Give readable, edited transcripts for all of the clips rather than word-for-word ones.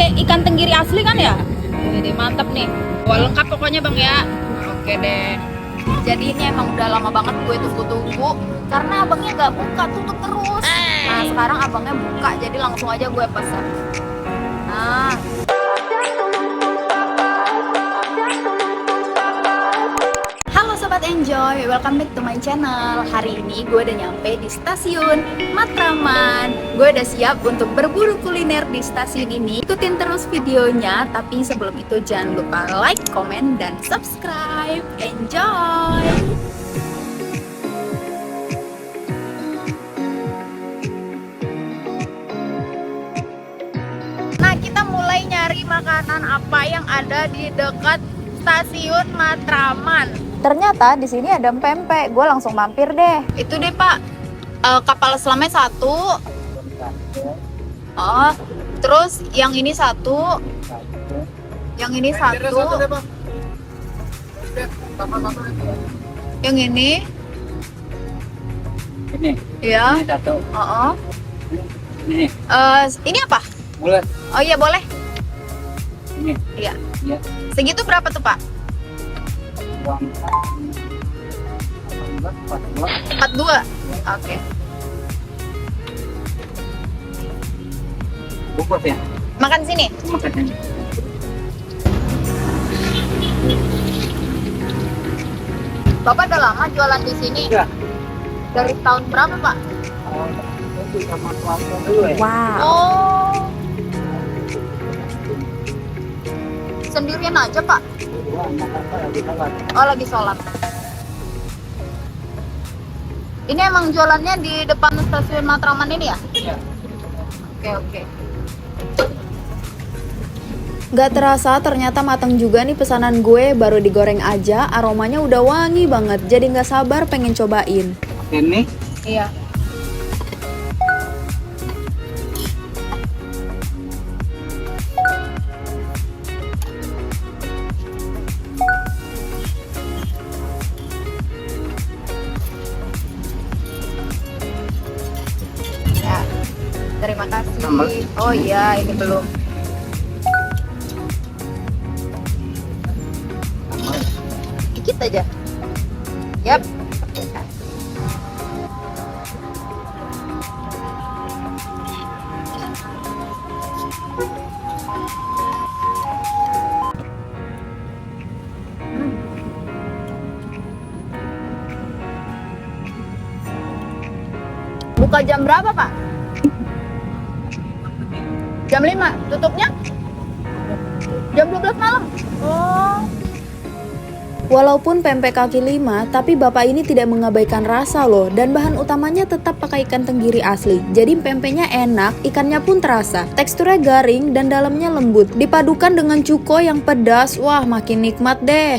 pakai ikan tenggiri asli kan ya? Ini mantap nih. Wah, lengkap pokoknya Bang ya. Oke deh. Jadi ini emang udah lama banget gue tunggu-tunggu karena abangnya nggak buka, tutup terus. Nah sekarang abangnya buka, jadi langsung aja gue pesan. Nah. Halo Sobat Enjoy, welcome back to my channel. Hari ini gue udah nyampe di stasiun Matraman. Gue udah siap untuk berburu kuliner di stasiun ini. Ikutin terus videonya, tapi sebelum itu jangan lupa like, comment, dan subscribe. Enjoy! Nah, kita mulai nyari makanan apa yang ada di dekat stasiun Matraman. Ternyata di sini ada pempek, gue langsung mampir deh. Itu deh Pak, kapal selamnya satu. Oh, terus yang ini satu. Yang ini satu. Yang ini? Ini. Ya. Ini satu. Oh. Ini. Ini apa? Boleh. Oh iya boleh. Ini. Iya. Iya. Segitu berapa tuh Pak? Uang 42. Oke. bungkus ya. Makan sini. Makan ini. Bapak udah lama jualan di sini? Iya. Dari tahun berapa Pak? Itu sama keluarga dulu ya. Wow. Oh. Sendirian aja Pak? Wah, makan apa lagi kawan. Oh lagi sholat. Ini emang jualannya di depan stasiun Matraman ini ya? Iya. Oke. Gak terasa ternyata matang juga nih pesanan gue. Baru digoreng aja, aromanya udah wangi banget. Jadi gak sabar pengen cobain. Ini. Iya. Ya, terima kasih. Sambal. Oh iya, ini belum. Dikit aja. Yap. Buka jam berapa, Pak? Jam 5. Tutupnya? Jam 12 malam. Oh. Walaupun pempek kaki 5, tapi bapak ini tidak mengabaikan rasa loh. Dan bahan utamanya tetap pakai ikan tenggiri asli. Jadi pempeknya enak, ikannya pun terasa. Teksturnya garing dan dalamnya lembut. Dipadukan dengan cuko yang pedas, wah makin nikmat deh.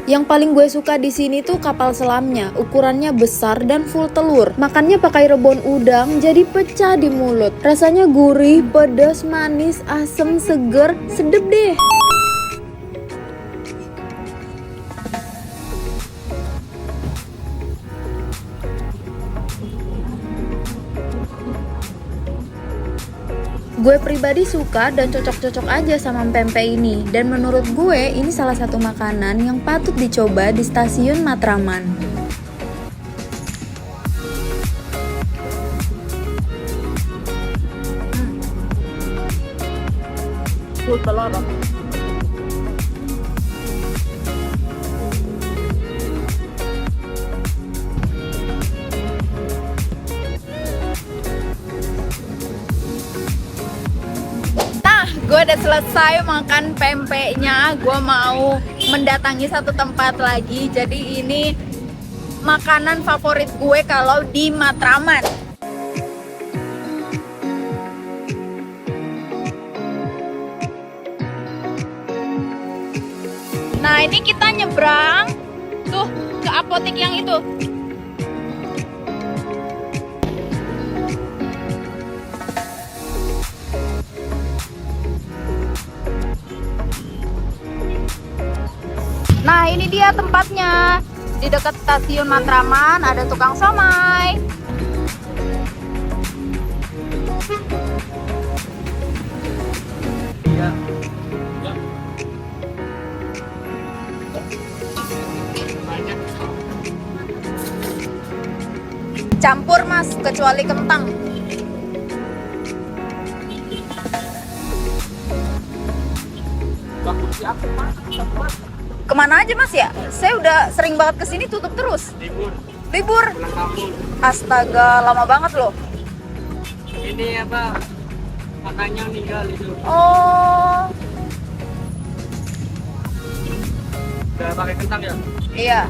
Yang paling gue suka di sini tuh kapal selamnya, ukurannya besar dan full telur. Makannya pakai rebon udang, jadi pecah di mulut. Rasanya gurih, pedas, manis, asem, seger, sedep deh. Gue pribadi suka dan cocok-cocok aja sama pempek ini. Dan menurut gue ini salah satu makanan yang patut dicoba di stasiun Matraman. Full telur. Gue udah selesai makan pempeknya, gue mau mendatangi satu tempat lagi. Jadi ini makanan favorit gue kalau di Matraman. Nah, ini kita nyebrang tuh ke apotek yang itu. Nah, ini dia tempatnya. Di dekat stasiun Matraman ada tukang somai. Iya. Campur mas, kecuali kentang. Bagus siapa, Mas? Kemana aja mas ya? Saya udah sering banget kesini tutup terus. Libur? Pulang kampung. Astaga, lama banget loh. Ini apa? Makanya meninggal itu. Oh, Udah pakai kentang ya? iya.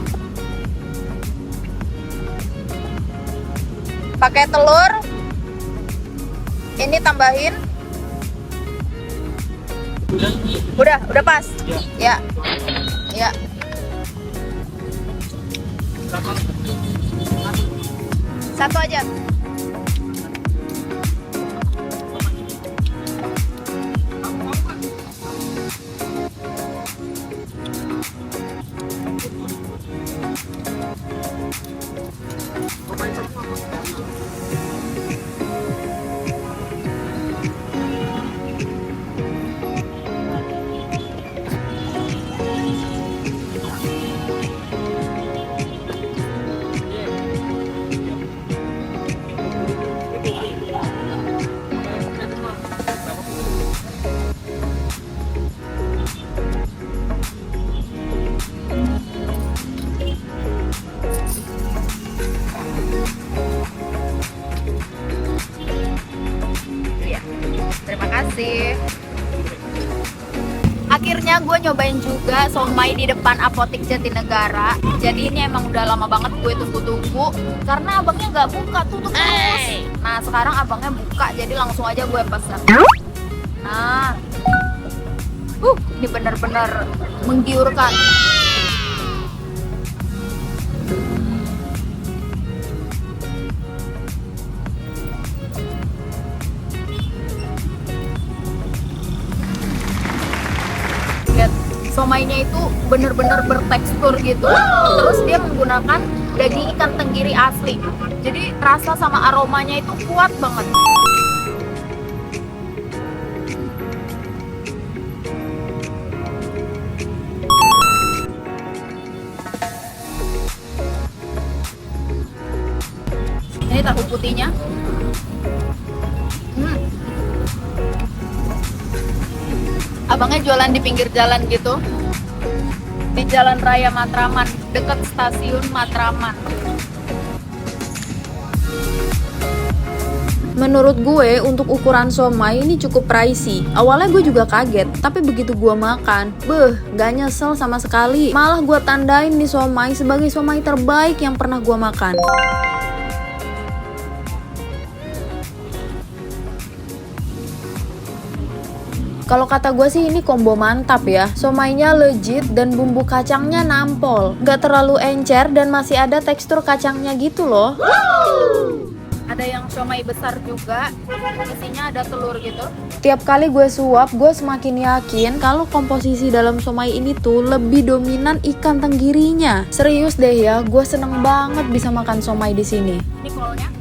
Pakai telur. Ini tambahin. Udah pas. Ya. Ya. Ya. Berapa? Satu aja. Iya. Terima kasih. Akhirnya gue nyobain juga somai di depan apotek Jatinegara. Jadi ini emang udah lama banget gue tunggu-tunggu karena abangnya nggak buka, tutup terus. Nah sekarang abangnya buka, jadi langsung aja gue pesan. Nah, ini bener-bener menggiurkan. Lihat, somainya itu bener-bener bertekstur gitu. Terus dia menggunakan daging ikan tenggiri asli. Jadi rasa sama aromanya itu kuat banget. Ini tahu putihnya. Abangnya jualan di pinggir jalan gitu, di Jalan Raya Matraman, dekat stasiun Matraman. Menurut gue, untuk ukuran somai ini cukup pricey. Awalnya gue juga kaget, tapi begitu gue makan, gak nyesel sama sekali. Malah gue tandain nih somai sebagai somai terbaik yang pernah gue makan. Kalau kata gue sih ini combo mantap ya. Somainya legit dan bumbu kacangnya nampol. Gak terlalu encer dan masih ada tekstur kacangnya gitu loh. Ada yang somai besar juga, isinya ada telur gitu. Tiap kali gue suap, gue semakin yakin kalau komposisi dalam somai ini tuh lebih dominan ikan tenggirinya. Serius deh ya, gue seneng banget bisa makan somai di sini. Ini kolnya.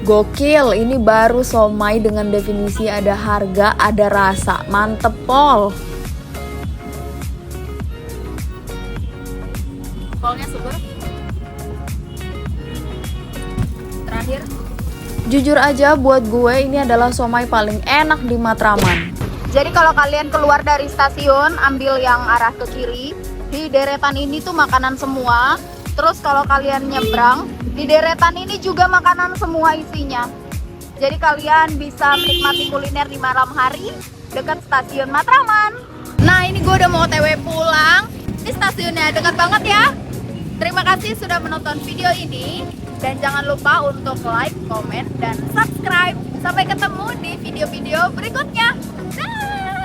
Gokil, ini baru somai dengan definisi ada harga, ada rasa. Mantep pol. Kolnya seger. Terakhir. Jujur aja buat gue ini adalah somai paling enak di Matraman. Jadi kalau kalian keluar dari stasiun, ambil yang arah ke kiri. Di deretan ini tuh makanan semua. Terus kalau kalian nyebrang, di deretan ini juga makanan semua isinya. Jadi kalian bisa menikmati kuliner di malam hari dekat stasiun Matraman. Nah, ini gue udah mau OTW pulang. Ini stasiunnya dekat banget ya. Terima kasih sudah menonton video ini. Dan jangan lupa untuk like, komen, dan subscribe. Sampai ketemu di video-video berikutnya. Dah!